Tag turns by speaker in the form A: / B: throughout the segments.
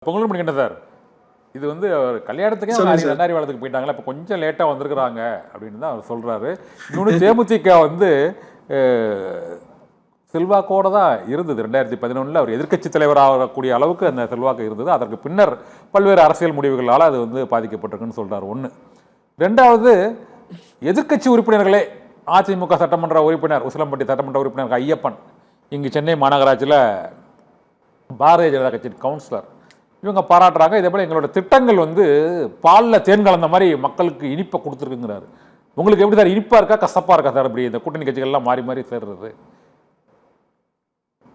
A: பொங்கல் பண்ணிக்கிட்டேன் சார். இது வந்து அவர் கல்யாணத்துக்கே ரெண்டாயிரம் வாரத்துக்கு போயிட்டாங்களா, இப்போ கொஞ்சம் லேட்டாக வந்திருக்கிறாங்க அப்படின்னு தான் அவர் சொல்கிறாரு. இன்னொன்று தேமுதிக வந்து செல்வாக்கோடு தான் இருந்தது. 2011 அவர் எதிர்க்கட்சி தலைவராகக்கூடிய அளவுக்கு அந்த செல்வாக்கு இருந்தது. அதற்கு பின்னர் பல்வேறு அரசியல் முடிவுகளால் அது வந்து பாதிக்கப்பட்டிருக்குன்னு சொல்கிறார். ஒன்று. ரெண்டாவது, எதிர்க்கட்சி உறுப்பினர்களே அதிமுக சட்டமன்ற உறுப்பினர், உசிலம்பட்டி சட்டமன்ற உறுப்பினர் ஐயப்பன் இங்கு சென்னை மாநகராட்சியில் பாரதிய ஜனதா கட்சி கவுன்சிலர், இவங்க பாராட்டுறாங்க. இதே போல் எங்களோட திட்டங்கள் வந்து பாலில் தேன் கலந்த மாதிரி மக்களுக்கு இனிப்பை கொடுத்துருக்குங்கிறாரு. உங்களுக்கு எப்படி சார், இனிப்பாக இருக்கா கசப்பாக இருக்கா சார் இப்படி இந்த கூட்டணி கட்சிகள்லாம் மாறி மாறி சேர்றது?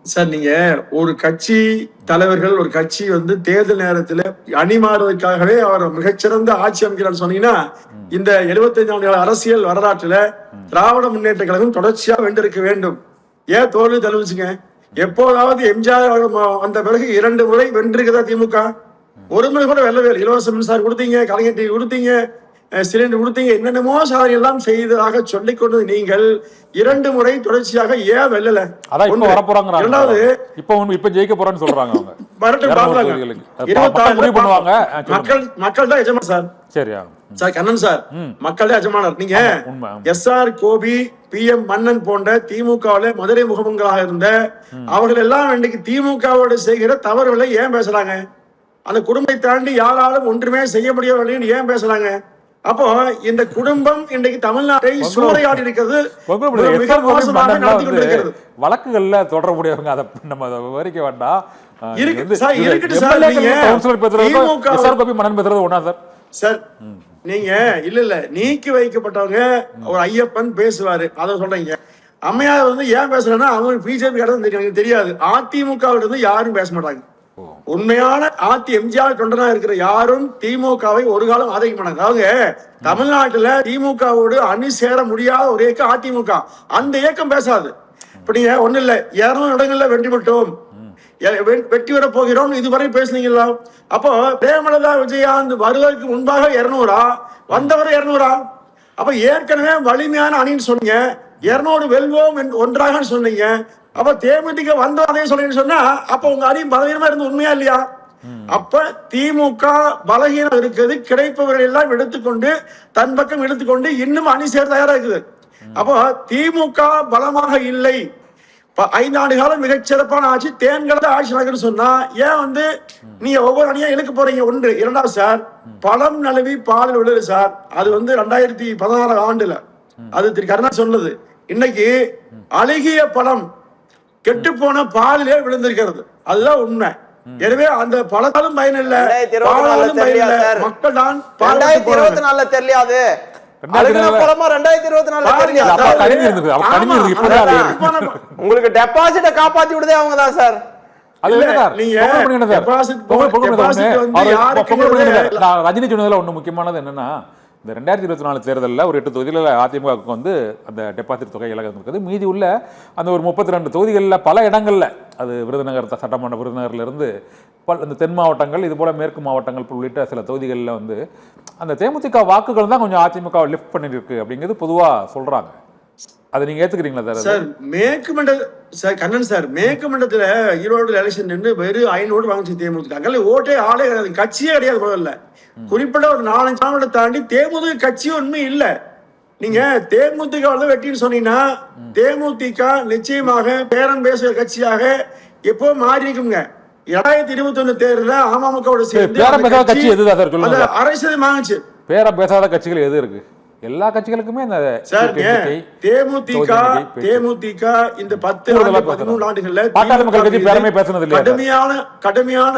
B: சார், நீங்க ஒரு கட்சி தலைவர்கள் ஒரு கட்சி வந்து தேர்தல் நேரத்தில் அணி மாறுவதற்காகவே அவர் மிகச்சிறந்த ஆட்சி அமைக்கிறார் சொன்னீங்கன்னா, இந்த 75 ஆண்டுகள் அரசியல் வரலாற்றுல திராவிட முன்னேற்ற கழகம் தொடர்ச்சியா வென்றிருக்க வேண்டும். ஏன் தோல்வி தழுவிச்சுங்க? எப்போதாவது எம்ஜிஆர் வந்த பிறகு 2 முறை வென்றிருக்கிறதா திமுக? ஒரு முறை கூட வெல்லவே இல்லை. இலவச மின்சாரம் கொடுத்தீங்க, கலைஞர் டிவி கொடுத்தீங்க, சிலிண்டர் கொடுத்தீங்க, என்னென்னமோ சாதனை எல்லாம் செய்ததாக சொல்லிக் கொண்டது நீங்கள் 2 முறை தொடர்ச்சியாக ஏன் வெல்லல?
A: இரண்டாவது, இப்ப ஜெயிக்க போறேன்னு சொல்றாங்க அவங்க.
B: மக்கள் தான் எஜமானர் சார். சரியா சார்? கண்ணன் சார், மக்கள் தான் எஜமானர். நீங்க SR கோபி, PM மன்னன் போன்ற திமுகவில மதுரை முகமங்களாக இருந்த அவர்கள் எல்லாம் இன்னைக்கு திமுகவோட செய்கிற தவறுகளை ஏன் பேசுறாங்க? அந்த குடும்பத்தை தாண்டி யாராலும் ஒன்றுமே செய்ய முடியவில்லைன்னு ஏன் பேசுறாங்க? அப்போ இந்த குடும்பம் இன்றைக்கு தமிழ்நாட்டை சூறையாடி இருக்கிறது.
A: வழக்குகள்ல தொடரக்கூடியவங்க, அதை நம்ம விவரிக்க வேண்டாம்.
B: சார், நீங்க இல்ல நீக்கி வைக்கப்பட்டவங்க ஒரு ஐயப்பன் பேசுவாரு, அத சொல்றீங்க. அம்மையார் வந்து ஏன் பேசுறேன்னா, அவங்க பிஜேபி கடந்து தெரியாது. அதிமுக யாரும் பேச மாட்டாங்க. உண்மையான எம்ஜிஆர் தொண்டனா இருக்கிற யாரும் திமுகவை ஒரு காலம் ஆதரிக்க மாட்டாங்க. அவங்க தமிழ்நாட்டுல திமுகவோடு அணி சேர முடியாத ஒரு இயக்கம் அதிமுக. அந்த இயக்கம் பேசாது. இப்ப நீங்க ஒண்ணு இல்ல 200 இடங்கள்ல வெற்றி பெற்றோம், வெற்றி பெற போகிறோம் இதுவரை பேசுனீங்களா? அப்போ பிரேமலதா விஜயகாந்த் வருவதற்கு முன்பாக 200 வந்தவரை 200. அப்ப ஏற்கனவே வலிமையான அணின்னு சொன்னீங்க, 200 வெல்வோம் ஒன்றாக சொன்னீங்க. அப்ப தேமுதிக வந்தோம் அதே சொல்றீங்கன்னு சொன்னா, அப்ப உங்க அணி பலவீனமா இருந்து உண்மையா இல்லையா? அப்ப திமுக பலகீனம் இருக்கிறது, கிடைப்பவர்கள் எல்லாம் எடுத்துக்கொண்டு தன் பக்கம் எடுத்துக்கொண்டு இன்னும் அணி சேர தயாரா இருக்குது. அப்போ திமுக பலமாக இல்லை. 5 ஆண்டு காலம் மிகச்சிறப்பான ஆட்சி, தேன்கலந்த ஆட்சி நடக்குன்னு சொன்னா ஏன் வந்து நீங்க ஒவ்வொரு அணியா இழுக்க போறீங்க? ஒன்று. இரண்டாவது சார், பழம் நழுவி பாலில் விழுது சார். அது வந்து 2016 ஆண்டுல அது திரு கருணாநிதி சொன்னது. இன்னைக்கு அழுகிய பழம் கெட்டு போன பாலிலே விழுந்திருக்கிறது. அதுதான் உண்மை. எனவே அந்த பழத்தாலும் பயன் இல்ல, பாலாலும் பயன் இல்ல. மக்கள் தான்
C: 2024 தெரியாது. உங்களுக்கு டெபாசிட்ட காப்பாத்தி விடுதே அவங்க தான் சார்.
A: ரஜினி சொன்னதுல ஒண்ணு முக்கியமானது என்னன்னா, இந்த 2024 தேர்தலில் ஒரு 8 தொகுதிகளில் அதிமுகவுக்கு வந்து அந்த டெபாசிட் தொகை இலக்கம் இருக்குது. மீதி உள்ள அந்த ஒரு 32 தொகுதிகளில் பல இடங்களில், அது விருதுநகர் சட்டமன்ற விருதுநகர்லேருந்து அந்த தென் மாவட்டங்கள், இது போல் மேற்கு மாவட்டங்கள் உள்ளிட்ட சில தொகுதிகளில் வந்து அந்த தேமுதிக வாக்குகள் தான் கொஞ்சம் அதிமுக லிஃப்ட் பண்ணிருக்கு அப்படிங்கிறது பொதுவாக சொல்கிறாங்க. அதை நீங்கள் ஏற்றுக்கிறீங்களா சார்?
B: சார், மேற்கு மண்ட சார் கண்ணன் சார், மேற்கு மண்டலத்தில் ஈரோடு எலெக்ஷன் நின்று வெறும் 500 வாங்கிச்சு தேமுதிக. அங்கே ஓட்டே ஆளே கிடையாது, கட்சியே கிடையாது. முதல்ல குறிப்பிட்ட ஒரு 4-5 மாவட்டம் தாண்டி தேமுதிக கட்சி ஒண்ணுமே இல்ல. நீங்க தேமுதிக வெட்டின்னு சொன்னீங்கன்னா, தேமுதிக நிச்சயமாக பேரம் பேசுகிற கட்சியாக எப்போ மாறி இருக்குங்க. 2021 தேர்தல அமமுகவோட சேர்ந்து அரசியல் வாங்கிச்சு.
A: பேரம் பேசாத கட்சிகள் எது இருக்கு? எல்லா கட்சிகளுக்குமே இந்த
B: தேமுதிக இந்த 10-13 ஆண்டுகள்ல கடுமையான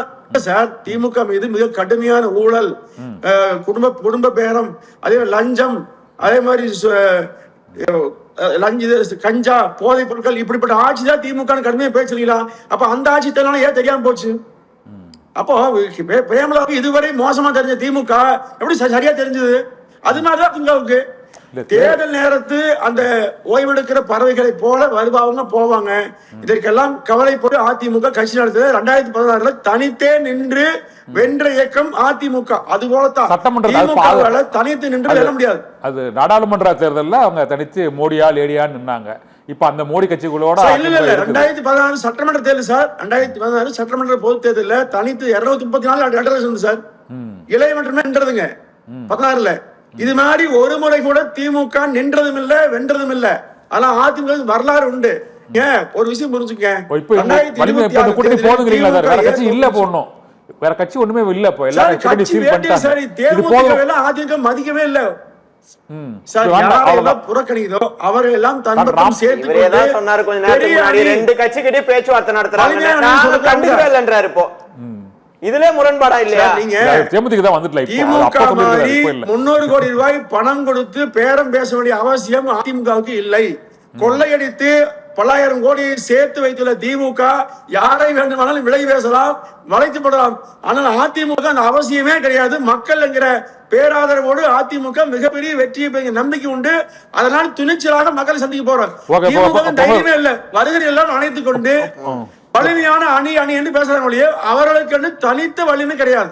B: சார் திமுக மீது மிக கடுமையான ஊழல், குடும்ப பேரம், அதே லஞ்சம், அதே மாதிரி கஞ்சா, போதைப் பொருட்கள், இப்படிப்பட்ட ஆட்சி தான் திமுக கடுமையா பேசுறீங்களா? அப்ப அந்த ஆட்சி தரனால ஏன் தெரியாம போச்சு? அப்போ பிரேமலாவுக்கு இதுவரை மோசமா தெரிஞ்ச திமுக எப்படி சரியா தெரிஞ்சது? அதனாலதான் திமுகவுக்கு தேர்தல் நேரத்து அந்த ஓய்வெடுக்கிற பறவைகளை போல வருவாங்க போவாங்க. இதற்கெல்லாம் கவலைப்பட்டு அதிமுக கட்சி நடத்துறது 2016 தனித்தே நின்று வென்ற இயக்கம் அதிமுக. அது போலத்தான்
A: சட்டமன்றத்துல அது
B: திமுகவால தனித்து நின்று வெல்ல முடியாது.
A: அது நாடாளுமன்ற தேர்தல்ல அவங்க தனித்து மோடியா லேடியான்னு நின்னாங்க. இப்ப அந்த மோடி கட்சிகளோட
B: இல்ல 2016 சட்டமன்ற தேர்தல் சார், 2016 சட்டமன்ற பொது தேர்தலில் தனித்து 234 சார், இளையமன்றமே நின்றதுங்க 16ல. இது மாதிரி ஒரு முறை கூட திமுக நின்றதும் இல்ல வென்றதும் இல்ல. ஆனா அதிமுக வரலாறு உண்டு. ஏன் ஒரு விஷயம் புரிஞ்சுக்க,
A: போதுங்கிறீங்களா சார்? வேற கட்சி இல்ல போடணும், வேற கட்சி ஒண்ணுமே இல்ல. இப்போ எல்லா கட்சியும் சீல் பண்ணிட்டாங்க.
B: அதிமுக மதிக்கவே இல்ல சார். யாரெல்லாம் புறக்கணிதோ அவரெல்லாம் தன்னுடன் சேர்த்து
C: சொன்னாரு. கொஞ்ச நேரத்துக்கு முன்னாடி ரெண்டு கட்சிக்கிட்டே பேச்சுவார்த்தை நடத்துறாங்க, நான் கண்டுக்கவே இல்லைன்றாரு. இப்போ இதுல முரண்பாடா இல்லையா? நீங்க
A: தேமுதிக தான் வந்துட்டல.
B: திமுக மாதிரி 300 கோடி ரூபாய் பணம் கொடுத்து பேரம் பேச வேண்டிய அவசியம் அதிமுகவுக்கு இல்லை. கொள்ளையடித்து 9,000 கோடி சேர்த்து வைத்துள்ள திமுக யாரை வேண்டுமானாலும் விலை பேசலாம், வளைத்து போடலாம். ஆனால் அதிமுக அந்த அவசியமே கிடையாது. மக்கள் என்கிற பேராதரவோடு அதிமுக மிகப்பெரிய வெற்றியை நம்பிக்கை உண்டு. அதனால் துணிச்சலாக மக்களை சந்திக்க போறோம். திமுக தைரியமே இல்ல, வருகிற எல்லாம் அணைத்துக் கொண்டு வலிமையான அணி என்று பேசுறாங்க. அவர்களுக்கு தனித்த வலிமை கிடையாது.